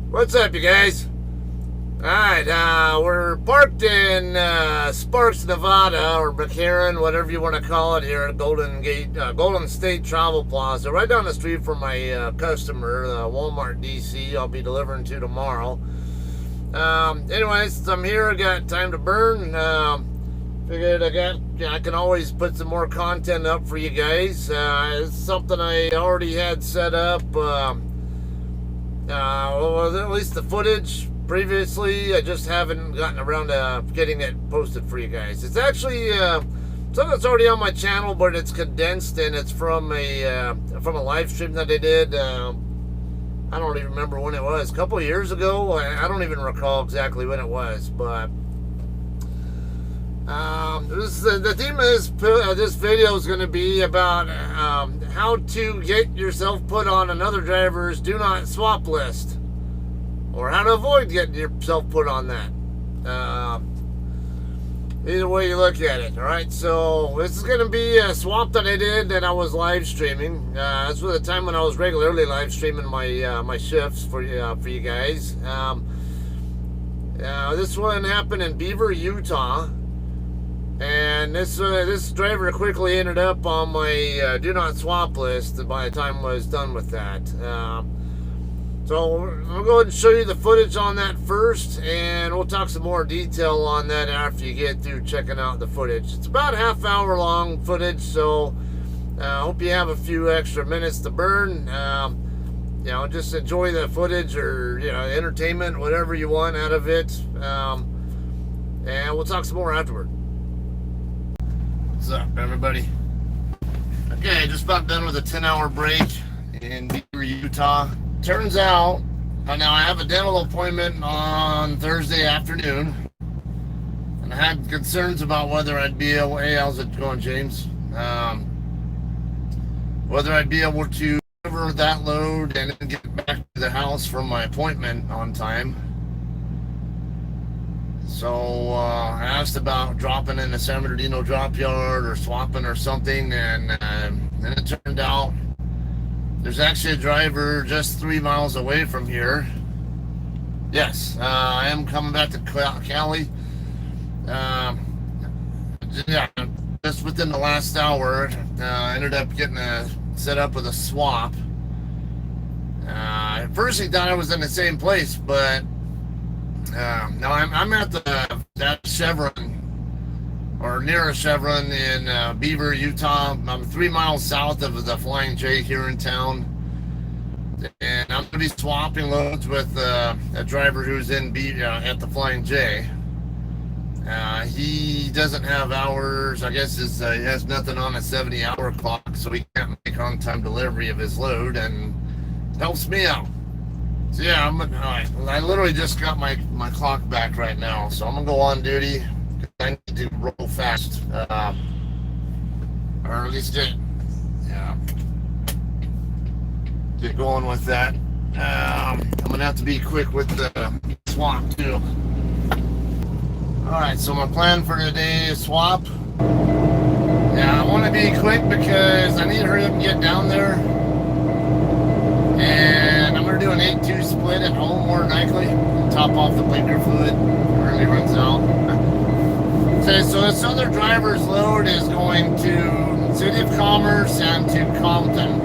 What's up, you guys? Alright, we're parked in Sparks, Nevada, or McCarran, whatever you want to call it, here at Golden State Travel Plaza, right down the street from my customer, Walmart DC. I'll be delivering to tomorrow. Anyways, I'm here. I got time to burn. Figured I can always put some more content up for you guys. It's something I already had set up. Well, at least the footage previously. I just haven't gotten around to getting it posted for you guys. It's actually something that's already on my channel, but it's condensed and it's from a live stream that I did. I don't even remember when it was. A couple of years ago. I don't even recall exactly when it was, but the theme of this video is going to be about how to get yourself put on another driver's do not swap list, or how to avoid getting yourself put on that. Either way you look at it. Alright, so this is going to be a swap that I did that I was live streaming. This was the time when I was regularly live streaming my shifts for you guys. This one happened in Beaver, Utah. And this driver quickly ended up on my do not swap list by the time I was done with that. So I'll go ahead and show you the footage on that first, and we'll talk some more detail on that after you get through checking out the footage. It's about a half-hour long footage, so I hope you have a few extra minutes to burn. Just enjoy the footage, or entertainment, whatever you want out of it. And we'll talk some more afterward. What's up, everybody? Okay, just about done with a 10-hour break in Beaver, Utah. Turns out, now I have a dental appointment on Thursday afternoon, and I had concerns about whether I'd be able. Hey, how's it going, James? Whether I'd be able to deliver that load and then get back to the house from my appointment on time. So I asked about dropping in the San Bernardino drop yard or swapping or something, and then it turned out there's actually a driver just 3 miles away from here. Yes, I am coming back to Cali. Just within the last hour, I ended up getting set up with a swap. At first he thought I was in the same place, but now I'm at that Chevron, or near a Chevron in Beaver, Utah. I'm 3 miles south of the Flying J here in town, and I'm going to be swapping loads with a driver who's in at the Flying J. He doesn't have hours. I guess he has nothing on a 70-hour clock, so he can't make on-time delivery of his load, and it helps me out. So yeah, I literally just got my clock back right now, so I'm gonna go on duty. I need to roll fast, or at least get going with that. I'm gonna have to be quick with the swap too. All right, so my plan for today is swap. Yeah, I want to be quick because I need to hurry up and get down there. And I'm going to do an 8-2 split at home, more than likely. Top off the blinker fluid. It really runs out. Okay, so this other driver's load is going to City of Commerce and to Compton.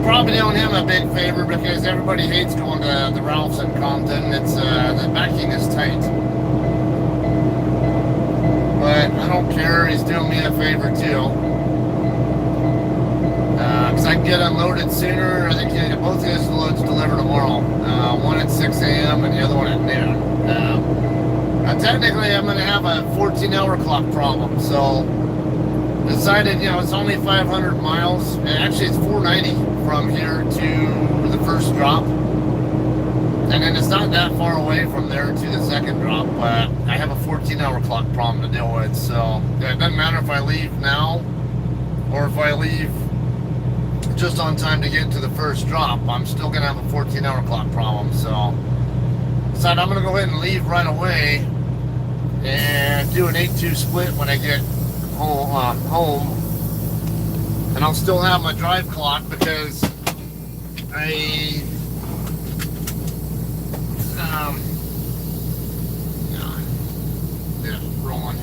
Probably doing him a big favor because everybody hates going to the Ralphs in Compton. It's the backing is tight. But I don't care. He's doing me a favor too. Because I can get unloaded sooner. I think both of his loads deliver tomorrow. One at 6 a.m. and the other one at noon. Technically, I'm going to have a 14-hour clock problem. So, decided, it's only 500 miles. And actually, it's 490 from here to the first drop. And then it's not that far away from there to the second drop. But I have a 14-hour clock problem to deal with. So, it doesn't matter if I leave now or if I leave just on time to get to the first drop. I'm still going to have a 14-hour clock problem. So, decided I'm going to go ahead and leave right away and do an 8-2 split when I get home. And I'll still have my drive clock because I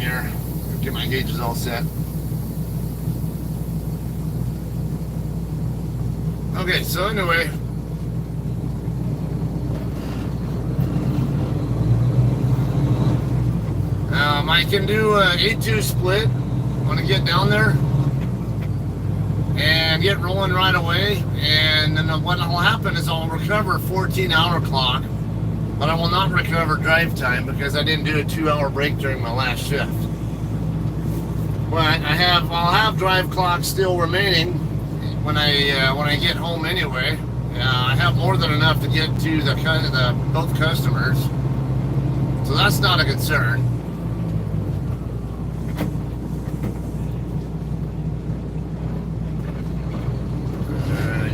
here. Get my gauges all set. Okay, so anyway, I can do a 8-2 split when I get down there and get rolling right away. And then what will happen is I'll recover 14-hour clock, but I will not recover drive time because I didn't do a 2-hour break during my last shift. But I'll have drive clock still remaining when I get home anyway. I have more than enough to get to both customers, so that's not a concern.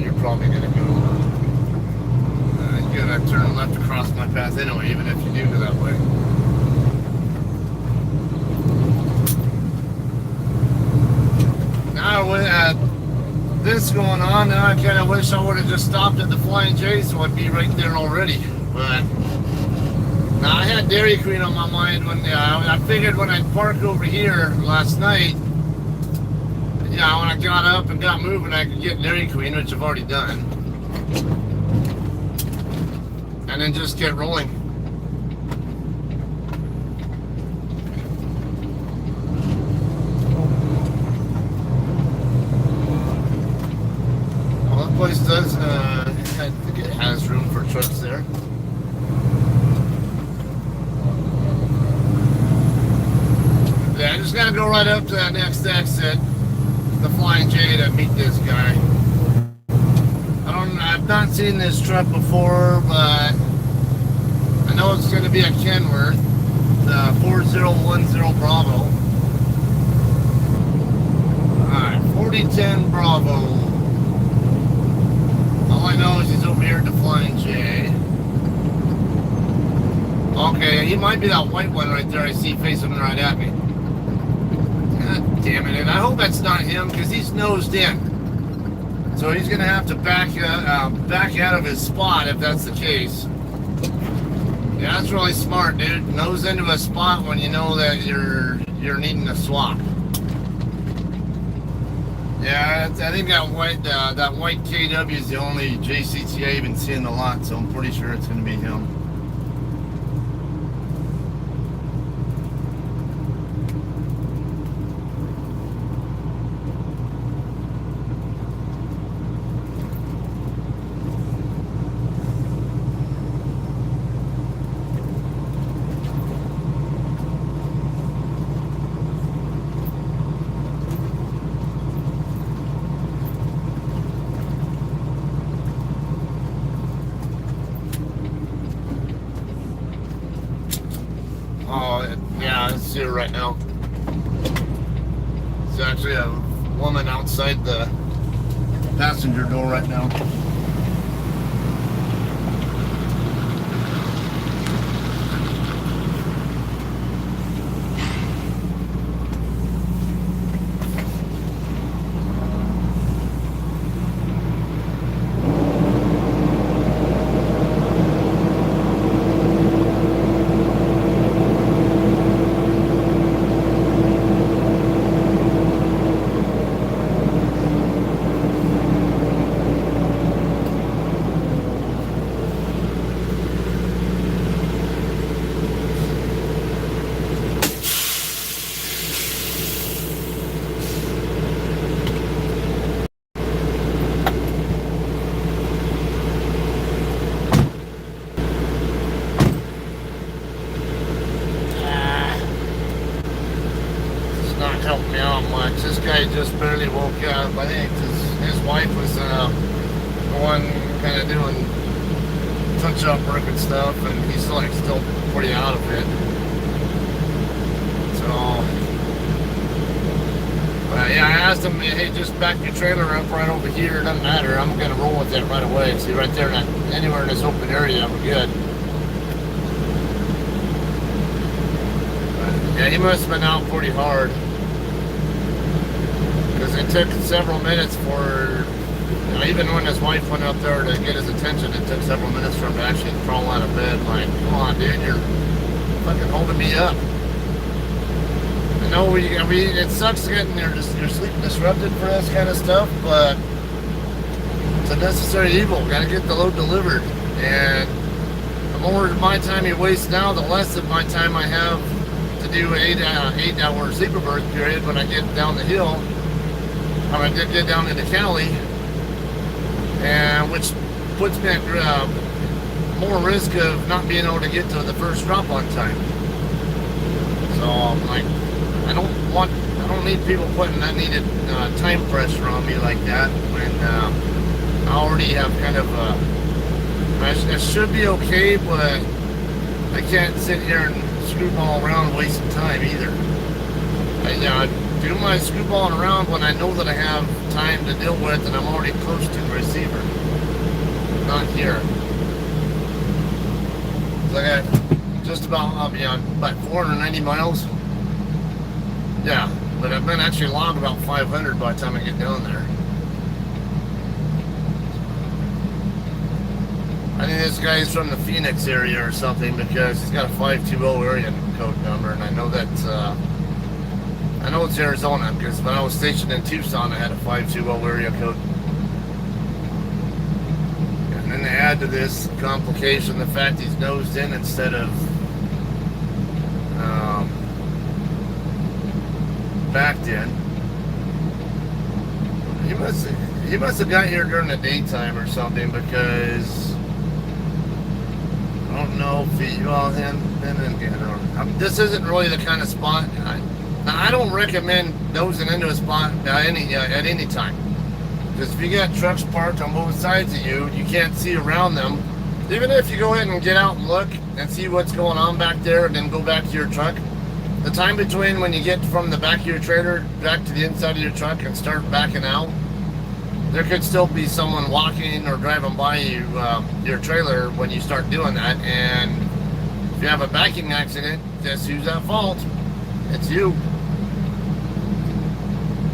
You're probably gonna go. You gotta turn left across my path anyway, even if you do go that way. Now with this going on, now I kind of wish I would have just stopped at the Flying J, so I'd be right there already. But now I had Dairy Queen on my mind when I figured when I parked over here last night, when I got up and got moving, I could get Dairy Queen, which I've already done, and then just get rolling. Well, that place does, I think it has room for trucks there. Yeah, I just gotta go right up to that next exit, the Flying J, to meet this guy. I've not seen this truck before, but I know it's gonna be a Kenworth, the 4010 Bravo. Alright, 4010 Bravo. All I know is he's over here at the Flying J. Okay, he might be that white one right there I see facing right at me. God damn it, and I hope that's not him because he's nosed in. So he's going to have to back out of his spot if that's the case. Yeah, that's really smart, dude. Nose into a spot when you know that you're needing a swap. Yeah, I think that white KW is the only JCT I even see in the lot, so I'm pretty sure it's going to be him. Yeah, I see her right now. It's actually a woman outside the passenger door right now. Helped me out much. This guy just barely woke up. I think his wife was the one kind of doing touch-up work and stuff, and he's like still pretty out of it. So, yeah, I asked him, hey, just back your trailer up right over here. It doesn't matter. I'm gonna roll with it right away. See, right there, anywhere in this open area, we're good. But, yeah, he must have been out pretty hard. Because it took several minutes for, even when his wife went up there to get his attention, it took several minutes for him to actually crawl out of bed. Like, come on, dude, you're fucking holding me up. know it sucks getting your sleep disrupted for this kind of stuff, but it's a necessary evil. Got to get the load delivered, and the more of my time you waste now, the less of my time I have to do an 8-hour sleeper berth period when I get down the hill. When I did get down into Cali, and which puts me at more risk of not being able to get to the first drop on time. So like, I don't need people putting that needed time pressure on me like that when I already have kind of I should be okay, but I can't sit here and screwball around wasting time either. I do my screwballing around when I know that I have time to deal with and I'm already close to the receiver. Not here. So I got just about, I'll be on about 490 miles. Yeah, but I've been actually logged about 500 by the time I get down there. I think this guy's from the Phoenix area or something because he's got a 520 area code number, and I know that I know it's Arizona because when I was stationed in Tucson, I had a 520 area code. And then they add to this complication the fact he's nosed in instead of backed in. He must have got here during the daytime or something because I don't know if he, well, then again, this isn't really the kind of spot. I don't recommend nosing into a spot at any time. Because if you got trucks parked on both sides of you, you can't see around them. Even if you go ahead and get out and look and see what's going on back there and then go back to your truck, the time between when you get from the back of your trailer back to the inside of your truck and start backing out, there could still be someone walking or driving by you, your trailer when you start doing that. And if you have a backing accident, guess who's at fault? It's you.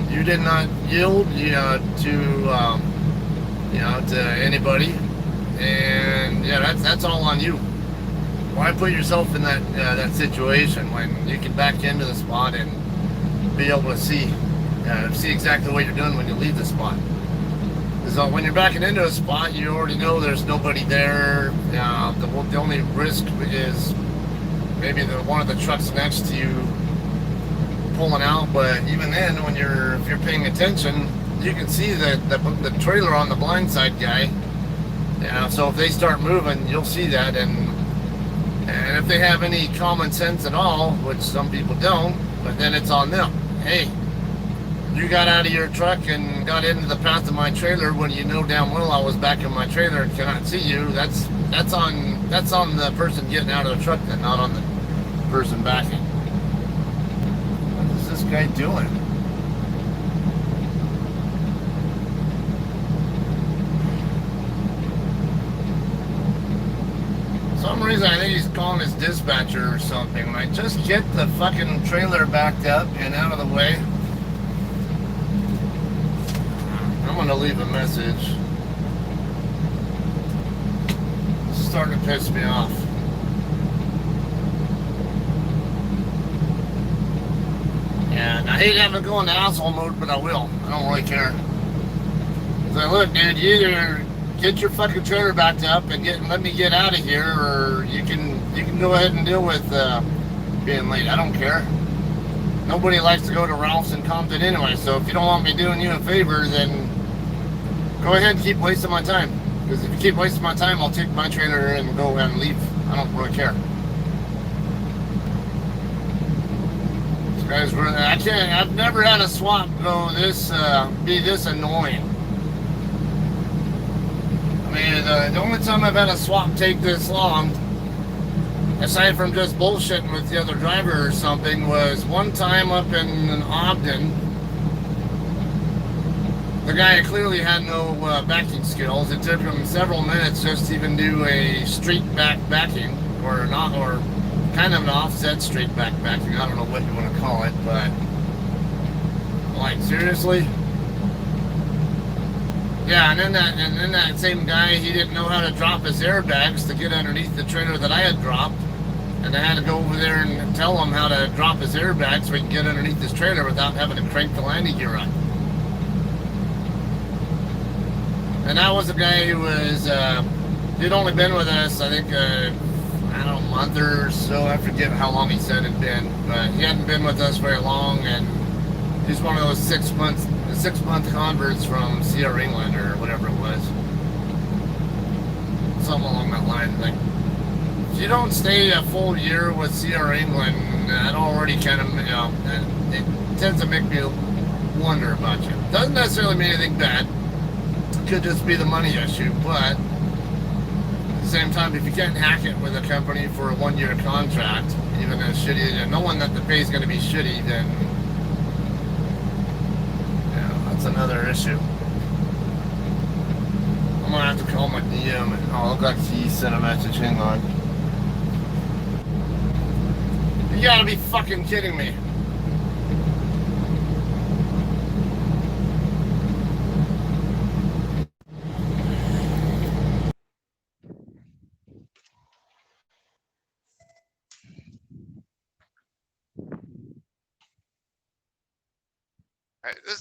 You did not yield to anybody, and yeah, that's all on you. Why put yourself in that situation when you can back into the spot and be able to see exactly what you're doing when you leave the spot? So when you're backing into a spot, you already know there's nobody there. The only risk is maybe one of the trucks next to you pulling out, but even then, if you're paying attention, you can see the trailer on the blind side guy. So if they start moving, you'll see that, and if they have any common sense at all, which some people don't, but then it's on them. Hey, you got out of your truck and got into the path of my trailer when you know damn well I was back in my trailer and cannot see you. That's on the person getting out of the truck, then, not on the person backing. What is this guy doing? For some reason I think he's calling his dispatcher or something. Like, just get the fucking trailer backed up and out of the way. I'm gonna leave a message. It's starting to piss me off. And I hate having to go into asshole mode, but I will. I don't really care. So look, dude, you either get your fucking trailer backed up and let me get out of here, or you can go ahead and deal with being late. I don't care. Nobody likes to go to Ralph's in Compton anyway, so if you don't want me doing you a favor, then go ahead and keep wasting my time. Because if you keep wasting my time, I'll take my trailer and go and leave. I don't really care. This guy's really, I've never had a swap go be this annoying. I mean, the only time I've had a swap take this long, aside from just bullshitting with the other driver or something, was one time up in Ogden. The guy clearly had no backing skills. It took him several minutes just to even do a street backing, or kind of an offset street backing. I don't know what you want to call it, but like, seriously? Yeah, and then that same guy, he didn't know how to drop his airbags to get underneath the trailer that I had dropped. And I had to go over there and tell him how to drop his airbag so he can get underneath his trailer without having to crank the landing gear up. And that was a guy who was, he'd only been with us, I think, I don't know, a month or so. I forget how long he said it'd been, but he hadn't been with us very long, and he's one of those 6 month converts from Sierra England or whatever it was. Something along that line. Like, if you don't stay a full year with Sierra England, that already kind of, it tends to make me wonder about you. Doesn't necessarily mean anything bad. Could just be the money issue, but at the same time, if you can't hack it with a company for a 1 year contract, even as shitty, and knowing that the pay is going to be shitty, then yeah, that's another issue. I'm gonna have to call my DM and oh, look like he sent a message. Hang on. You gotta be fucking kidding me.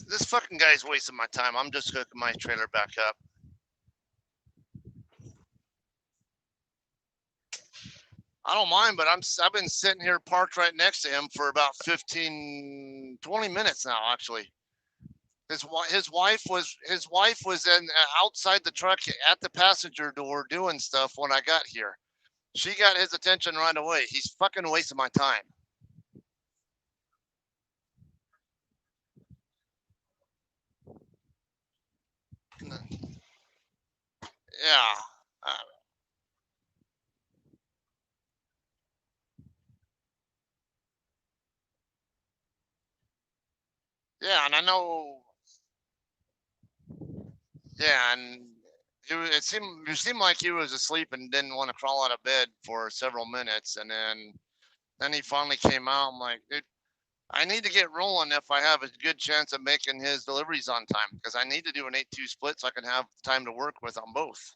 This fucking guy's wasting my time. I'm just hooking my trailer back up. I don't mind, but I've been sitting here parked right next to him for about 15, 20 minutes now. Actually, his wife was in outside the truck at the passenger door doing stuff when I got here. She got his attention right away. He's fucking wasting my time. Yeah. Yeah, and I know. Yeah, and it seemed like he was asleep and didn't want to crawl out of bed for several minutes, and then he finally came out. I'm like, dude, I need to get rolling if I have a good chance of making his deliveries on time, because I need to do an 8-2 split so I can have time to work with on both.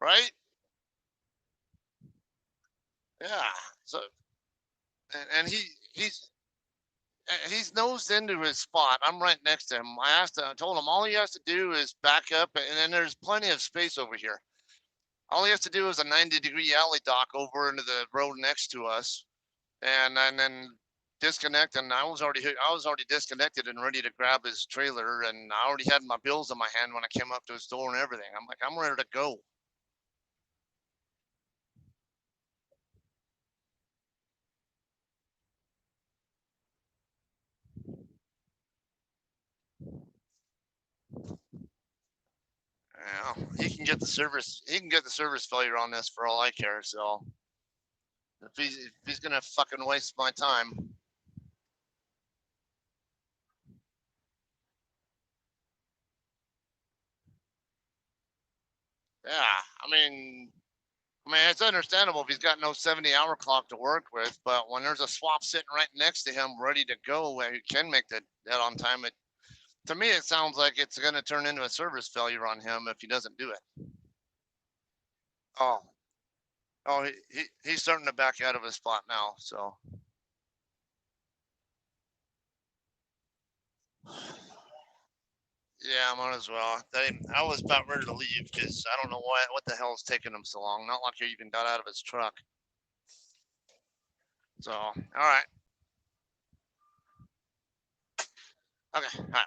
Right? Yeah. So, and he's nosed into his spot. I'm right next to him. I told him all he has to do is back up, and then there's plenty of space over here. All he has to do is a 90-degree alley dock over into the road next to us, and then disconnect. And I was already disconnected and ready to grab his trailer, and I already had my bills in my hand when I came up to his door and everything. I'm like, I'm ready to go. Yeah, he can get the service failure on this for all I care. So if he's gonna fucking waste my time. Yeah, I mean, it's understandable if he's got no 70-hour clock to work with, but when there's a swap sitting right next to him, ready to go, where he can make that on time, to me, it sounds like it's going to turn into a service failure on him if he doesn't do it. Oh, he's starting to back out of his spot now, so. Yeah, I might as well. I was about ready to leave because I don't know what the hell is taking him so long. Not like he even got out of his truck. So, all right. Okay, all right.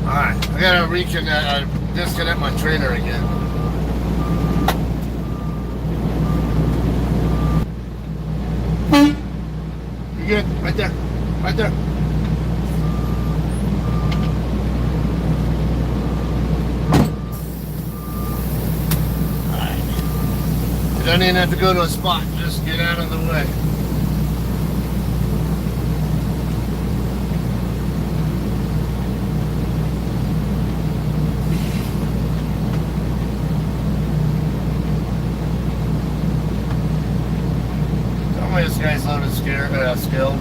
All right, I gotta disconnect my trailer again. You're good, right there, right there. All right. You don't even have to go to a spot. Just get out of the way. skill.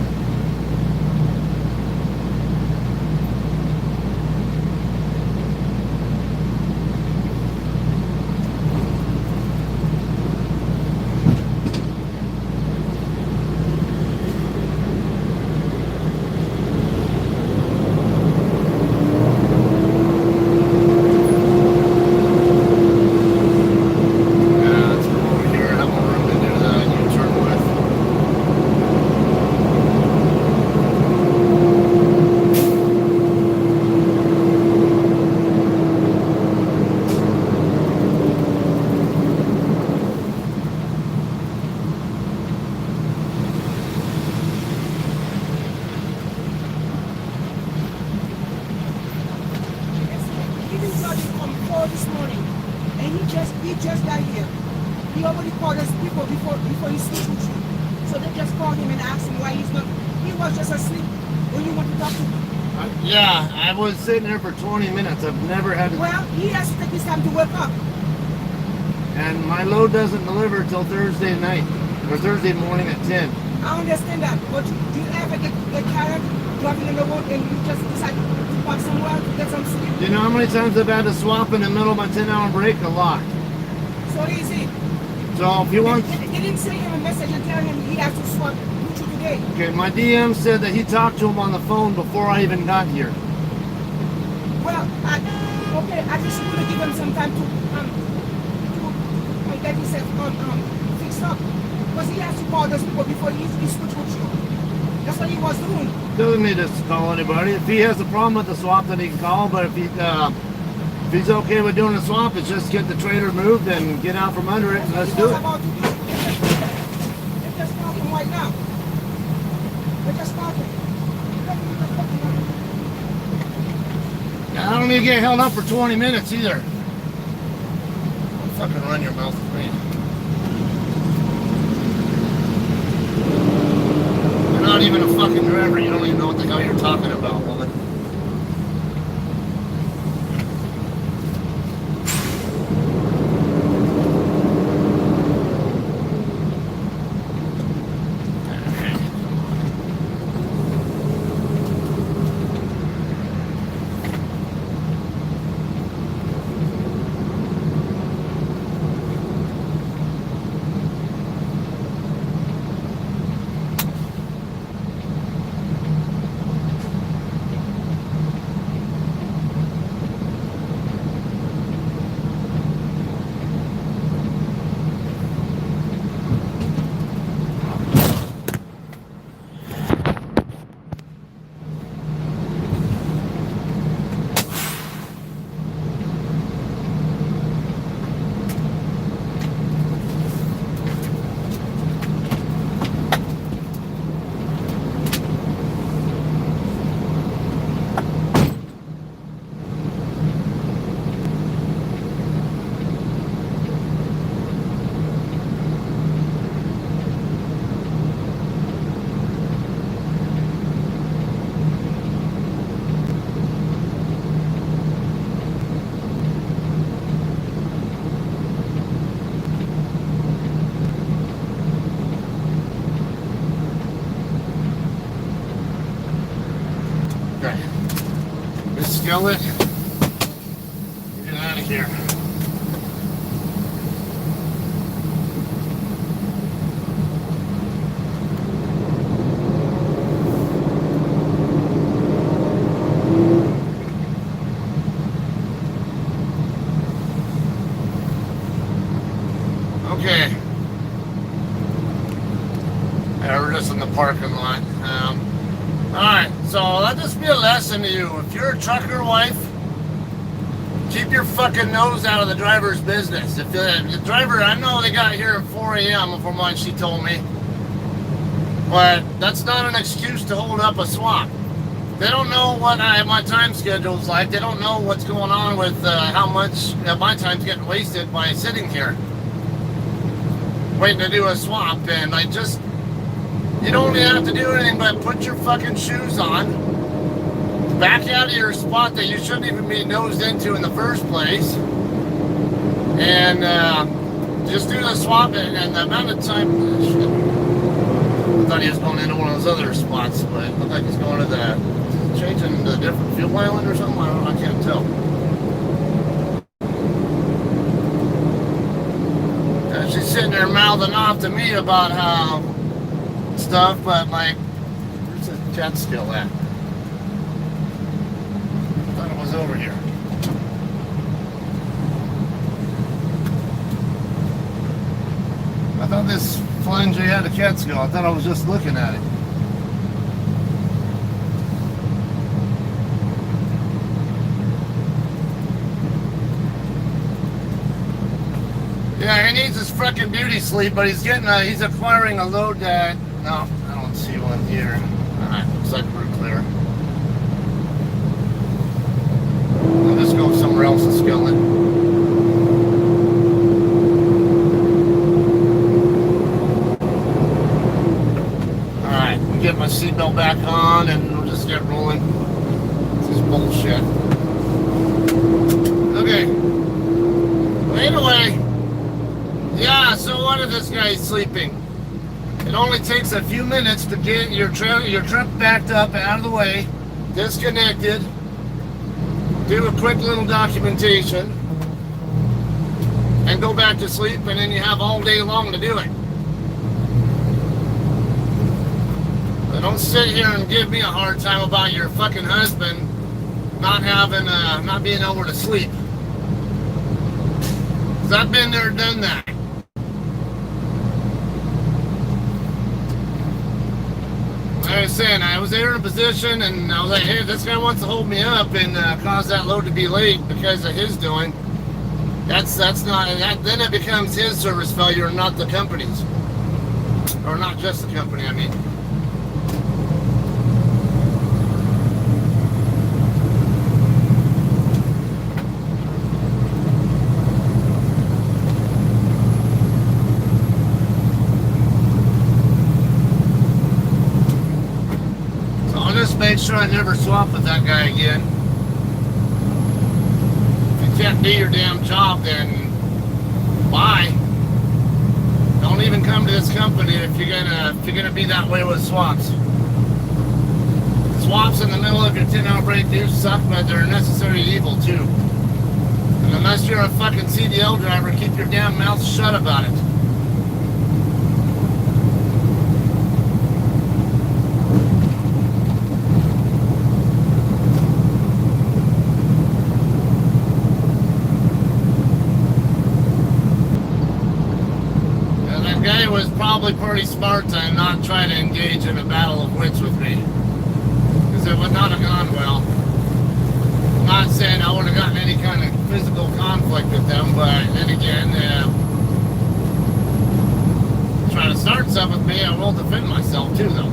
This morning, and he just got here. He already called us people before he sleep with you. So they just called him and asked him why he's not. He was just asleep when you want to talk to him. Yeah, I was sitting here for 20 minutes. I've never had to... Well, he has to take his time to wake up. And my load doesn't deliver till Thursday night, or Thursday morning at 10. I understand that, but do you ever get tired driving on the road and you just decide to park somewhere to get some sleep? Do you know how many times I've had to swap in the middle of my 10-hour break? A lot. So easy. So if you want... They didn't send him a message and tell him he has to swap with you today. Okay, my DM said that he talked to him on the phone before I even got here. Well, I just want to give him some time to get himself fixed up. Because he has to call those people before he switch with you. That's what he was doing. Doesn't need to call anybody. If he has a problem with the swap, then he can call. But if he's okay with doing the swap, it's just get the trailer moved and get out from under it, and let's do it. They're just talking right now. They're just talking. I don't need to get held up for 20 minutes either. Don't fucking run your mouth with me. You're not even a fucking driver. You don't even know what the hell you're talking about, woman. Skillet, get out of here. Okay. Yeah, we're just in the parking lot. Alright, so let this be a lesson to you. If you're a trucker wife, keep your fucking nose out of the driver's business. If the driver, I know they got here at 4 a.m. from what she told me, but that's not an excuse to hold up a swap. They don't know what my time schedule is like. They don't know what's going on with how much my time's getting wasted by sitting here waiting to do a swap. And you don't even have to do anything but put your fucking shoes on, back out of your spot that you shouldn't even be nosed into in the first place, and just do the swap. And the amount of time, what thought he was going into one of those other spots, but it looked like he's going to the changing the different fuel island or something. I don't know. I can't tell. And she's sitting there mouthing off to me about how stuff, but like, where's the jet still at? I thought it was over here. I thought this flange had a Catskill. I thought I was just looking at it. Yeah, he needs his frickin' beauty sleep, but he's acquiring a load that, no, I don't see one here. Alright, looks like we're clear. I'll just go somewhere else and skill it. Alright, we'll get my seatbelt back on and we'll just get rolling. This is bullshit. Okay. Well, anyway. Yeah, so what if this guy's sleeping? It only takes a few minutes to get your truck backed up out of the way, disconnected, do a quick little documentation, and go back to sleep, and then you have all day long to do it. But don't sit here and give me a hard time about your fucking husband not being able to sleep. 'Cause I've been there, done that. Like I was saying, I was there in a position and I was like, hey, this guy wants to hold me up and cause that load to be late because of his doing. That's not, then it becomes his service failure and not the company's. Or not just the company, I mean. Make sure I never swap with that guy again. If you can't do your damn job, then bye. Don't even come to this company if you're gonna be that way with swaps. Swaps in the middle of your 10-hour break do suck, but they're a necessary evil too. And unless you're a fucking CDL driver, keep your damn mouth shut about it. Probably pretty smart to not try to engage in a battle of wits with me, because it would not have gone well. I'm not saying I would have gotten any kind of physical conflict with them, but then again, try to start something with me, I will defend myself too, though.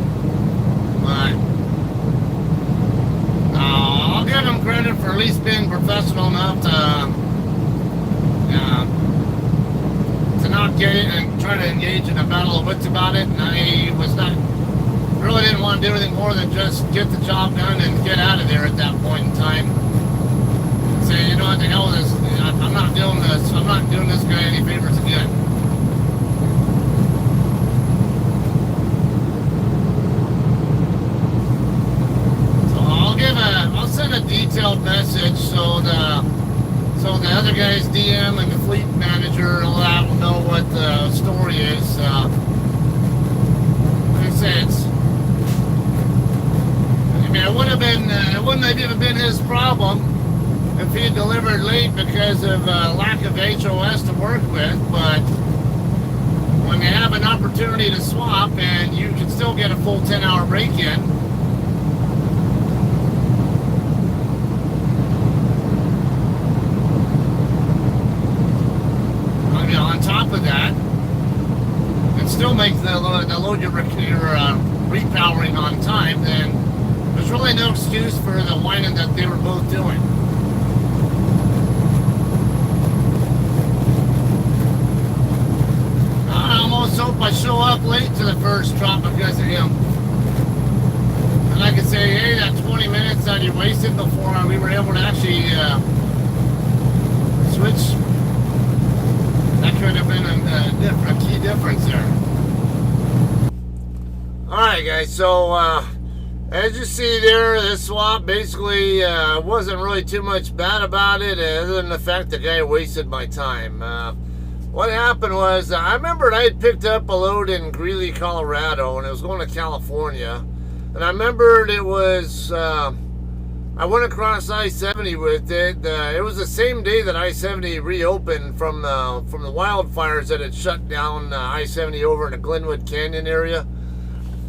But I'll give them credit for at least being professional enough to not get it and try to engage in a battle of wits about it. And I really didn't want to do anything more than just get the job done and get out of there at that point in time. Say, you know what, the hell with this, I'm not doing this, I'm not doing this guy any favors again. So I'll send a detailed message so the other guy's DM and the fleet manager and all that will know what the story is. Like I said, it wouldn't have even been his problem if he had delivered late because of lack of HOS to work with, but when they have an opportunity to swap and you can still get a full 10-hour break-in, of that, and still make the load you're repowering on time, then there's really no excuse for the whining that they were both doing. I almost hope I show up late to the first drop because of him. And I could say, hey, that 20 minutes that you wasted before we were able to actually switch. That could have been a key difference there. Okay, so as you see there, this swap basically wasn't really too much bad about it, other than the fact the guy wasted my time. What happened was, I remembered I had picked up a load in Greeley, Colorado, and it was going to California. And I remembered it was, I went across I-70 with it. It was the same day that I-70 reopened from the wildfires that had shut down I-70 over in the Glenwood Canyon area.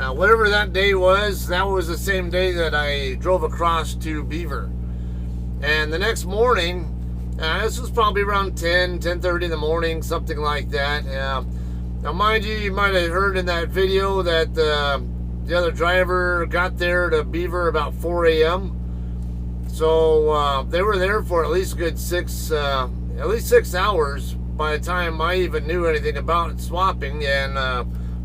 Whatever that day was, that was the same day that I drove across to Beaver. And the next morning, this was probably around 10:30 in the morning, something like that. Now, mind you might have heard in that video that the other driver got there to Beaver about 4 a.m. So they were there for at least a good 6 hours by the time I even knew anything about swapping. And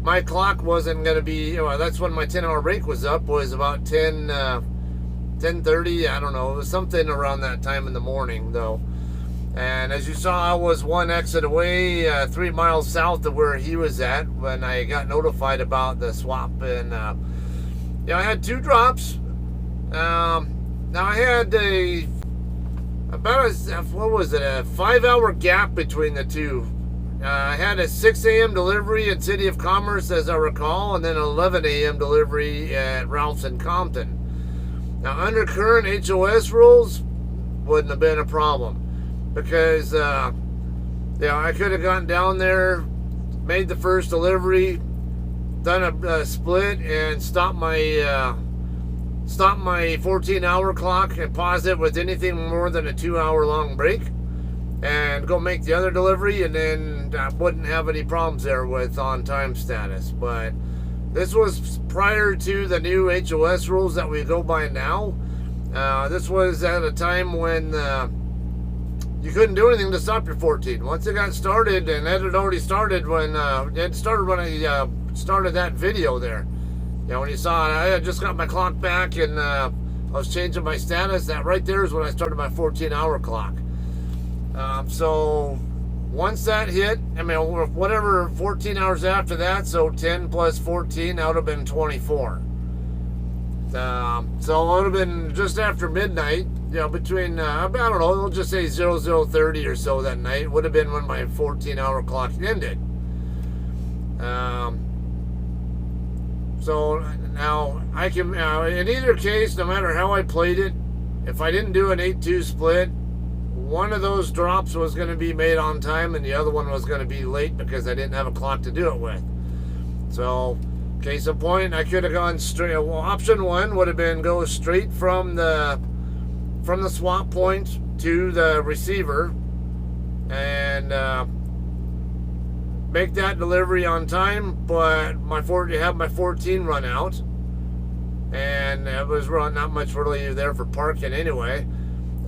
my clock wasn't going to be, that's when my 10-hour break was up, was about 10:30, I don't know. It was something around that time in the morning, though. And as you saw, I was one exit away, 3 miles south of where he was at when I got notified about the swap. And I had 2 drops. Now I had a 5-hour gap between the two. I had a 6 a.m. delivery at City of Commerce, as I recall, and then an 11 a.m. delivery at Ralph's in Compton. Now, under current HOS rules, wouldn't have been a problem, because I could have gotten down there, made the first delivery, done a split, and stopped my 14-hour clock and pause it with anything more than a 2-hour long break, and go make the other delivery, and then I wouldn't have any problems there with on-time status. But this was prior to the new HOS rules that we go by now. This was at a time when you couldn't do anything to stop your 14. Once it got started, and it had already started when I started that video there. When you saw it, I had just got my clock back, and I was changing my status. That right there is when I started my 14-hour clock. So once that hit, whatever, 14 hours after that, so 10 plus 14, that would have been 24. So it would have been just after midnight, between, I don't know, we'll just say 00:30 or so that night, would have been when my 14-hour clock ended. So now I can, in either case, no matter how I played it, if I didn't do an 8-2 split, one of those drops was going to be made on time, and the other one was going to be late because I didn't have a clock to do it with. So, case in point, I could have gone straight. Well, option one would have been go straight from the swap point to the receiver, and make that delivery on time, but have my 14 run out, and it was not much really there for parking anyway.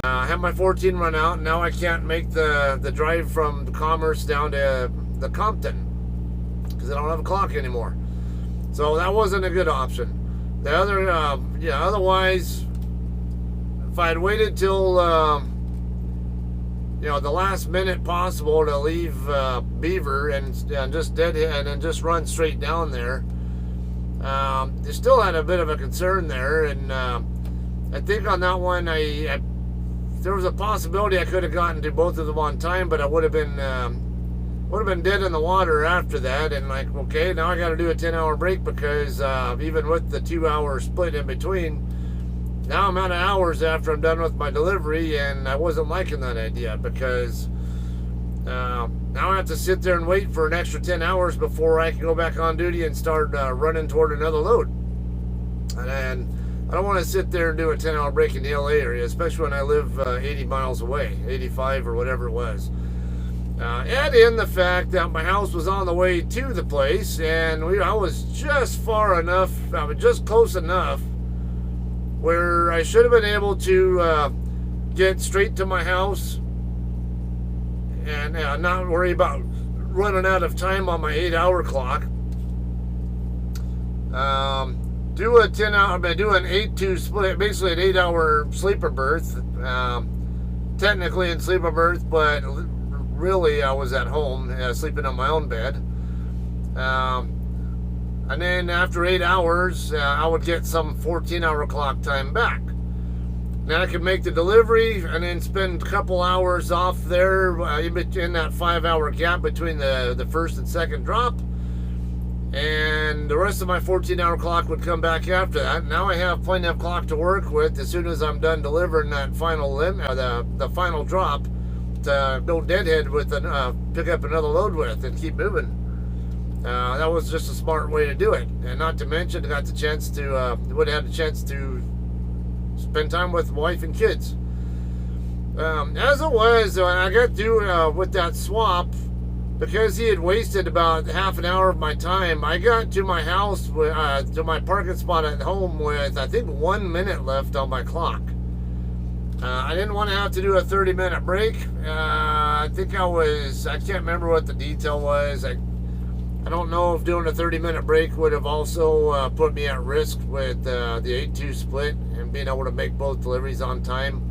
Have my 14 run out, and now I can't make the drive from Commerce down to the Compton because I don't have a clock anymore. So that wasn't a good option. The other, otherwise, if I had waited till the last minute possible to leave Beaver and just deadhead and just run straight down there, they still had a bit of a concern there, and I think on that one there was a possibility I could have gotten to both of them on time, but I would have been dead in the water after that. And like, okay, now I got to do a 10-hour break because even with the 2-hour split in between, now I'm out of hours after I'm done with my delivery, and I wasn't liking that idea because now I have to sit there and wait for an extra 10 hours before I can go back on duty and start running toward another load. And I don't want to sit there and do a 10-hour break in the LA area, especially when I live 80 miles away, 85 or whatever it was. Add in the fact that my house was on the way to the place, and I was just just close enough where I should have been able to get straight to my house and not worry about running out of time on my 8-hour clock. Do an 8-2 split, basically an 8-hour sleeper berth. Technically in sleeper berth, but really I was at home sleeping on my own bed. And then after 8 hours, I would get some 14-hour clock time back. Then I could make the delivery and then spend a couple hours off there in that 5-hour gap between the first and second drop. And the rest of my 14-hour clock would come back after that. Now I have plenty of clock to work with as soon as I'm done delivering that final the final drop to no deadhead with and pick up another load with and keep moving. That was just a smart way to do it, and not to mention I got the chance to would have had a chance to spend time with wife and kids. As it was, when I got through with that swap, because he had wasted about half an hour of my time, I got to my house to my parking spot at home with I think 1 minute left on my clock. I didn't want to have to do a 30-minute break. I can't remember what the detail was. I don't know if doing a 30-minute break would have also put me at risk with the 8-2 split and being able to make both deliveries on time.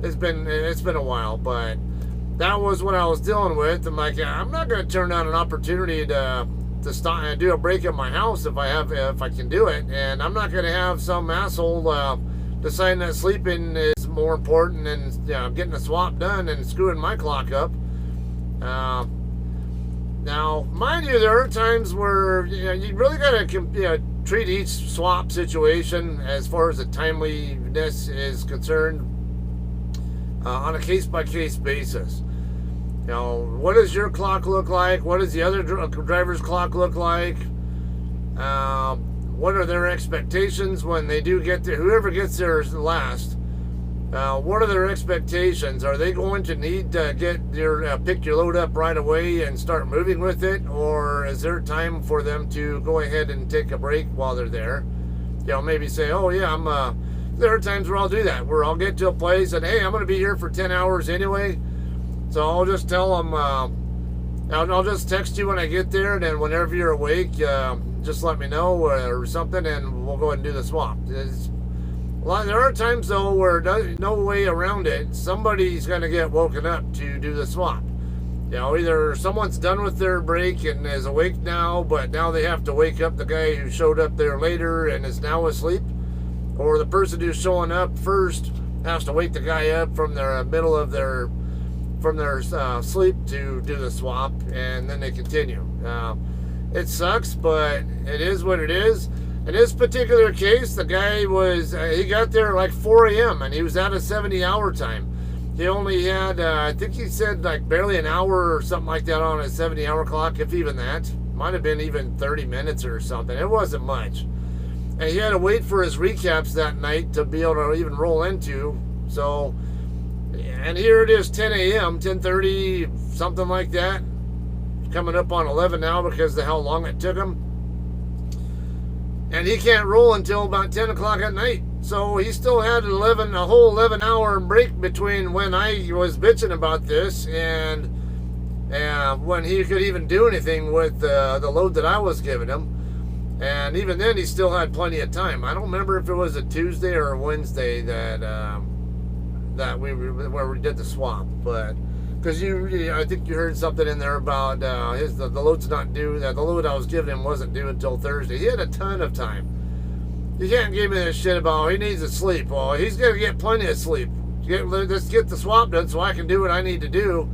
It's been a while, but that was what I was dealing with. I'm like, I'm not going to turn down an opportunity to stop and do a break at my house if I can do it, and I'm not going to have some asshole deciding that sleeping is more important than getting a swap done and screwing my clock up. Now, mind you, there are times where you really got to treat each swap situation as far as the timeliness is concerned on a case-by-case basis. What does your clock look like? What does the other driver's clock look like? What are their expectations when they do get there? Whoever gets there last. What are their expectations? Are they going to need to pick your load up right away and start moving with it, or is there time for them to go ahead and take a break while they're there? Maybe say, oh yeah, there are times where I'll do that, where I'll get to a place and hey, I'm going to be here for 10 hours anyway, so I'll just tell them, I'll just text you when I get there, and then whenever you're awake, just let me know or something, and we'll go ahead and do the swap. There are times though where there's no way around it. Somebody's going to get woken up to do the swap. Either someone's done with their break and is awake now, but now they have to wake up the guy who showed up there later and is now asleep, or the person who's showing up first has to wake the guy up from their middle of their sleep to do the swap, and then they continue. It sucks, but it is what it is. In this particular case, the guy he got there at like 4 a.m. and he was at a 70-hour time. He only had, I think he said like barely an hour or something like that on a 70-hour clock, if even that. Might have been even 30 minutes or something. It wasn't much. And he had to wait for his recaps that night to be able to even roll into. So, and here it is 10 a.m., 10:30, something like that. Coming up on 11 now because of how long it took him. And he can't roll until about 10 o'clock at night. So he still had a whole 11-hour break between when I was bitching about this and when he could even do anything with the load that I was giving him. And even then, he still had plenty of time. I don't remember if it was a Tuesday or a Wednesday where we did the swap, but because I think you heard something in there about the load's not due. The load I was giving him wasn't due until Thursday. He had a ton of time. You can't give me this shit about he needs to sleep. Well, he's gonna get plenty of sleep. Let's get the swap done so I can do what I need to do,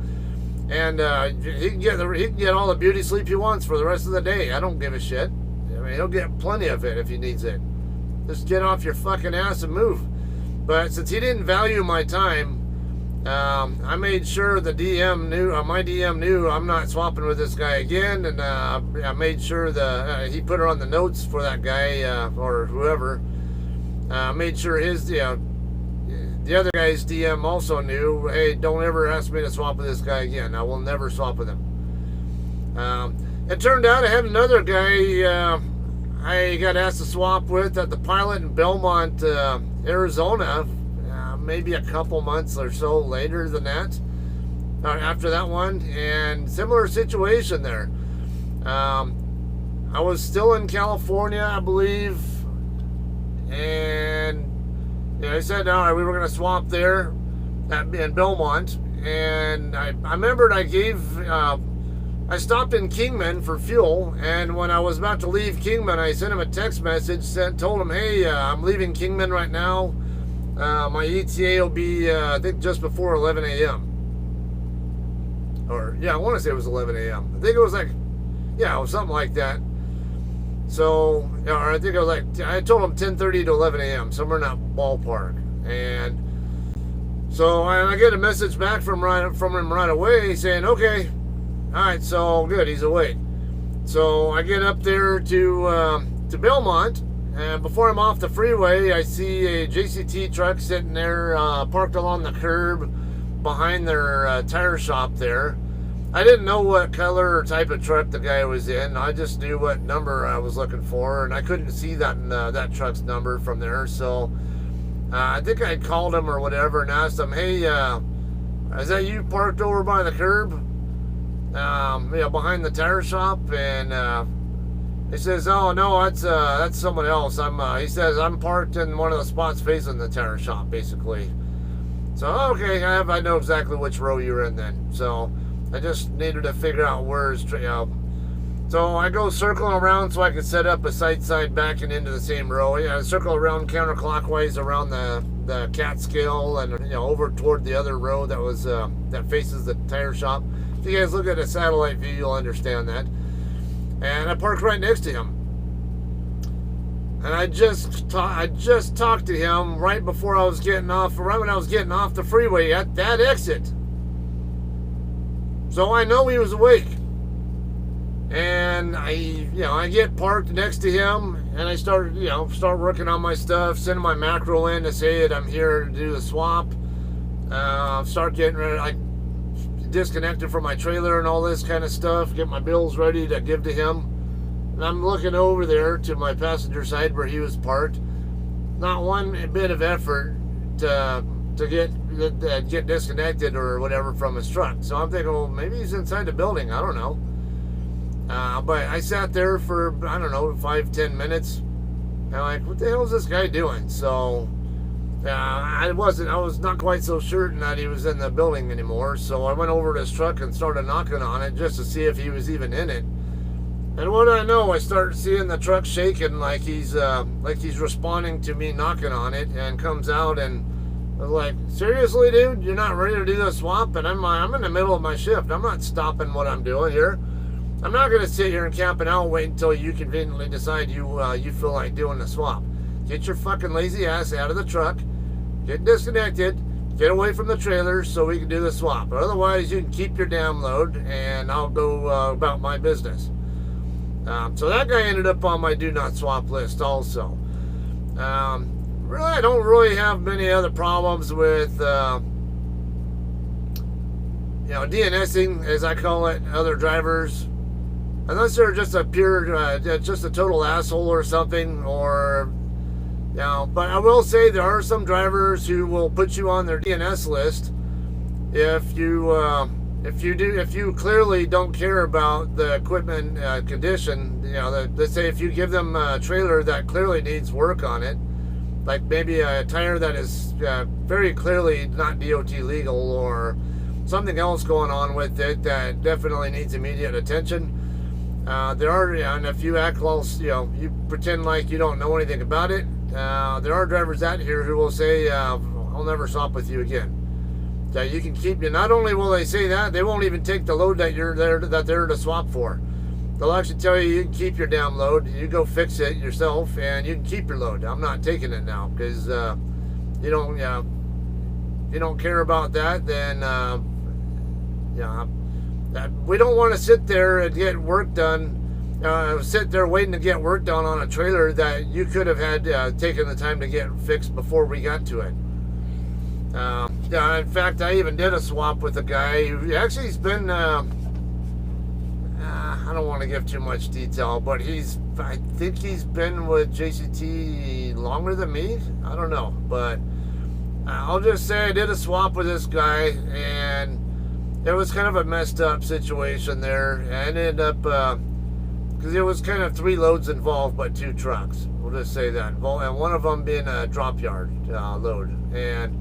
and he can get all the beauty sleep he wants for the rest of the day. I don't give a shit. I mean, he'll get plenty of it if he needs it. Just get off your fucking ass and move. But since he didn't value my time, I made sure the DM knew, my DM knew I'm not swapping with this guy again, and I made sure he put it on the notes for that guy or whoever. Made sure the other guy's DM also knew, hey, don't ever ask me to swap with this guy again. I will never swap with him. It turned out I had another guy I got asked to swap with at the Pilot in Belmont, Arizona. Maybe a couple months or so later than that, after that one, and similar situation there. I was still in California, I believe, and I said, all right, we were going to swap there in Belmont, and I remembered I gave I stopped in Kingman for fuel, and when I was about to leave Kingman, I sent him a text message, told him, hey, I'm leaving Kingman right now. My ETA will be, I think, just before 11 a.m. Or, yeah, I want to say it was 11 a.m. I think it was like, yeah, it was something like that. So, or I think it was like, I told him 10:30 to 11 a.m., somewhere in that ballpark. And so I get a message back from him right away saying, okay, all right, so good, he's awake. So I get up there to Belmont, and before I'm off the freeway, I see a JCT truck sitting there parked along the curb behind their tire shop there. I didn't know what color or type of truck the guy was in. I just knew what number I was looking for, and I couldn't see that truck's number from there. So I think I called him or whatever and asked him, hey, is that you parked over by the curb? Behind the tire shop? And he says, oh no, that's someone else. He says I'm parked in one of the spots facing the tire shop, basically. So okay, I know exactly which row you're in then. So I just needed to figure out where's. So I go circling around so I could set up a side backing into the same row. Yeah, I circle around counterclockwise around the Catskill and over toward the other row that was that faces the tire shop. If you guys look at a satellite view, you'll understand that. And I parked right next to him. And I just talked to him right before I was getting off, right when I was getting off the freeway at that exit. So I know he was awake. And I get parked next to him, and I start working on my stuff, sending my macro in to say that I'm here to do the swap. Start getting ready. I disconnected from my trailer and all this kind of stuff, get my bills ready to give to him. And I'm looking over there to my passenger side where he was parked. Not one bit of effort to get disconnected or whatever from his truck. So I'm thinking, well, maybe he's inside the building. I don't know. But I sat there for, I don't know, 5-10 minutes. And I'm like, what the hell is this guy doing? So I was not quite so certain that he was in the building anymore. So I went over to his truck and started knocking on it just to see if he was even in it. And what I know, I started seeing the truck shaking like he's responding to me knocking on it, and comes out and I was like, seriously, dude, you're not ready to do the swap? And I'm in the middle of my shift. I'm not stopping what I'm doing here. I'm not going to sit here and camp it out and wait until you conveniently decide you feel like doing the swap. Get your fucking lazy ass out of the truck, get disconnected, get away from the trailer so we can do the swap. But otherwise, you can keep your damn load, and I'll go about my business. So that guy ended up on my do not swap list also. Really, I don't really have many other problems with DNSing, as I call it, other drivers. Unless they're just a just a total asshole or something, or, but I will say there are some drivers who will put you on their DNS list if you clearly don't care about the equipment condition. Let's say if you give them a trailer that clearly needs work on it, like maybe a tire that is very clearly not DOT legal, or something else going on with it that definitely needs immediate attention. There are, and if you act all, you pretend like you don't know anything about it, there are drivers out here who will say, I'll never swap with you again. That you can keep, not only will they say that, they won't even take the load that they're to swap for. They'll actually tell you can keep your damn load, you go fix it yourself, and you can keep your load. I'm not taking it now, because you don't care about that, then we don't want to sit there and get work done, sit there waiting to get work done on a trailer that you could have had taken the time to get fixed before we got to it. In fact, I even did a swap with a guy who actually has been, I don't want to give too much detail, but I think he's been with JCT longer than me. I don't know, but I'll just say I did a swap with this guy, and it was kind of a messed up situation there. I ended up, because it was kind of 3 loads involved, but 2 trucks. We'll just say that. And one of them being a drop yard load. And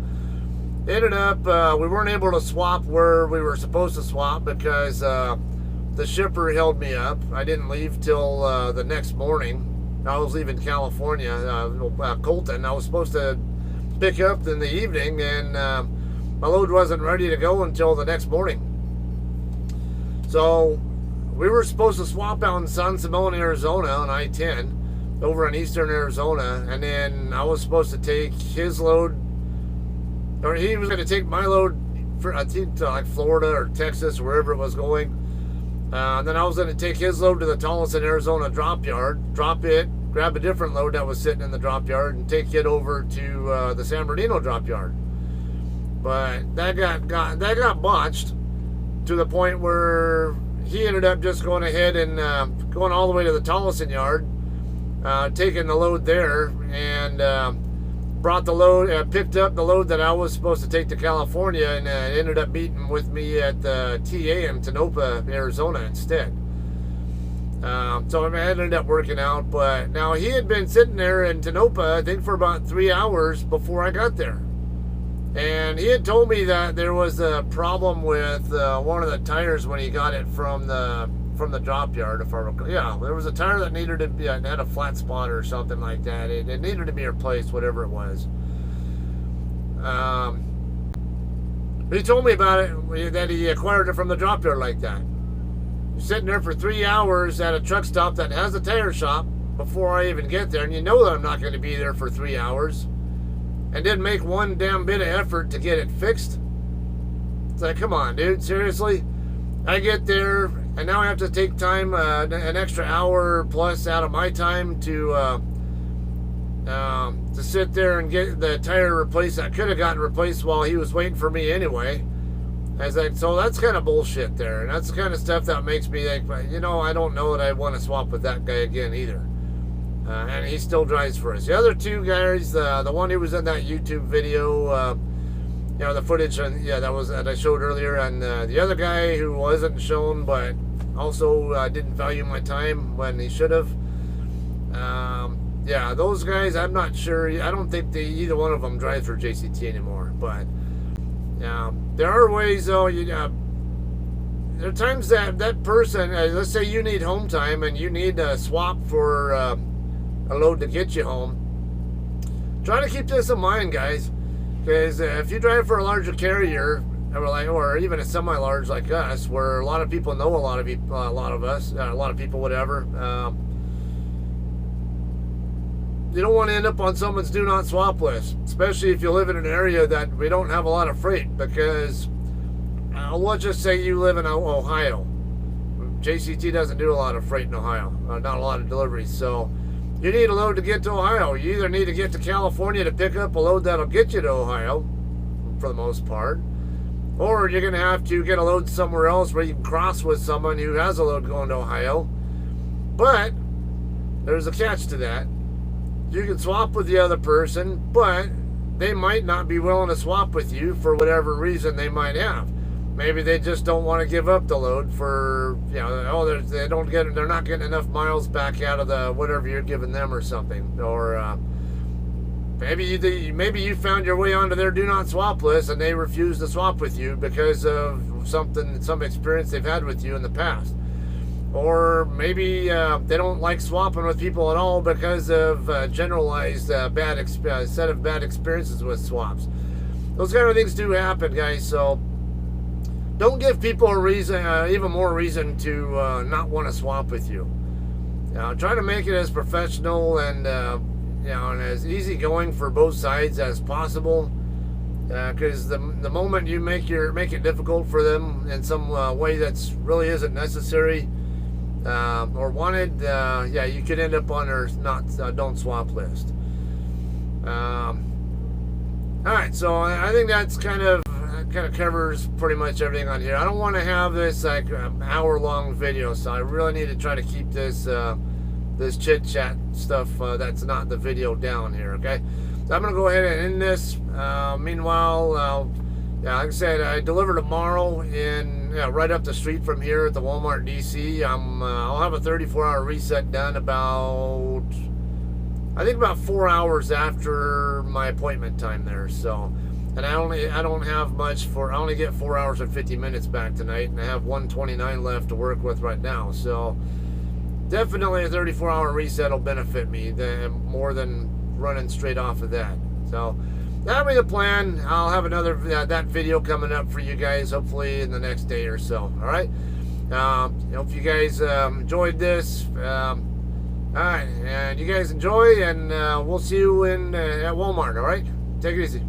ended up, we weren't able to swap where we were supposed to swap, because the the shipper held me up. I didn't leave till the next morning. I was leaving California, Colton. I was supposed to pick up in the evening, and my load wasn't ready to go until the next morning. So we were supposed to swap out in San Simon, Arizona on I-10 over in eastern Arizona, and then I was supposed to take his load, or he was going to take my load for, I think, to like Florida or Texas, wherever it was going. And then I was going to take his load to the Tolleson, Arizona drop yard, drop it, grab a different load that was sitting in the drop yard, and take it over to the San Bernardino drop yard. But that got botched to the point where he ended up just going ahead and going all the way to the Tolleson yard, taking the load there, and brought the load, picked up the load that I was supposed to take to California, and ended up meeting with me at the TA in Tonopah, Arizona instead. So it ended up working out, but now he had been sitting there in Tonopah, I think, for about 3 hours before I got there. And he had told me that there was a problem with one of the tires when he got it from the drop yard. If I recall, yeah, there was a tire that needed to be, had a flat spot or something like that. It needed to be replaced, whatever it was. He told me about it, that he acquired it from the drop yard like that. You're sitting there for 3 hours at a truck stop that has a tire shop before I even get there, and you know that I'm not going to be there for 3 hours, and didn't make one damn bit of effort to get it fixed. It's like, come on, dude, seriously? I get there, and now I have to take time, an extra hour plus out of my time to sit there and get the tire replaced. I could have gotten replaced while he was waiting for me anyway. I was like, so that's kind of bullshit there, and that's the kind of stuff that makes me like, you know, I don't know that I want to swap with that guy again either. And he still drives for us. The other two guys, the one who was in that YouTube video, you know, the footage, that I showed earlier, and the other guy who wasn't shown, but also didn't value my time when he should have. Yeah, those guys, I'm not sure. I don't think either one of them drives for JCT anymore. But there are ways, though. There are times that person, let's say you need home time and you need a swap for a load to get you home. Try to keep this in mind, guys, because if you drive for a larger carrier, or even a semi-large like us, where a lot of people know a lot of people, whatever. You don't want to end up on someone's do not swap list, especially if you live in an area that we don't have a lot of freight, because let's just say you live in Ohio. JCT doesn't do a lot of freight in Ohio, not a lot of deliveries, so you need a load to get to Ohio. You either need to get to California to pick up a load that'll get you to Ohio, for the most part, or you're going to have to get a load somewhere else where you can cross with someone who has a load going to Ohio. But there's a catch to that. You can swap with the other person, but they might not be willing to swap with you for whatever reason they might have. Maybe they just don't want to give up the load for, you know, they're not getting enough miles back out of the whatever you're giving them or something. Or maybe you found your way onto their do not swap list and they refuse to swap with you because of some experience they've had with you in the past. Or maybe they don't like swapping with people at all because of generalized set of bad experiences with swaps. Those kind of things do happen, guys. So don't give people a reason, even more reason to not want to swap with you. Try to make it as professional and and as easygoing for both sides as possible. Because the moment you make it difficult for them in some way that's really isn't necessary. Or wanted, you could end up on their don't swap list. Alright, so I think that's kind of covers pretty much everything on here. I don't want to have this like hour-long video, so I really need to try to keep this this chit-chat stuff that's not the video down here, okay? So I'm going to go ahead and end this. Meanwhile, like I said, I deliver tomorrow right up the street from here at the Walmart DC. I'll have a 34-hour reset done I think about 4 hours after my appointment time there. So and I don't have much for. I only get 4 hours and 50 minutes back tonight, and I have 129 left to work with right now. So definitely a 34-hour reset will benefit me more than running straight off of that. So that'll be the plan. I'll have another that video coming up for you guys, hopefully in the next day or so. All right. Hope you guys enjoyed this. All right, and you guys enjoy, and we'll see you at Walmart. All right, take it easy.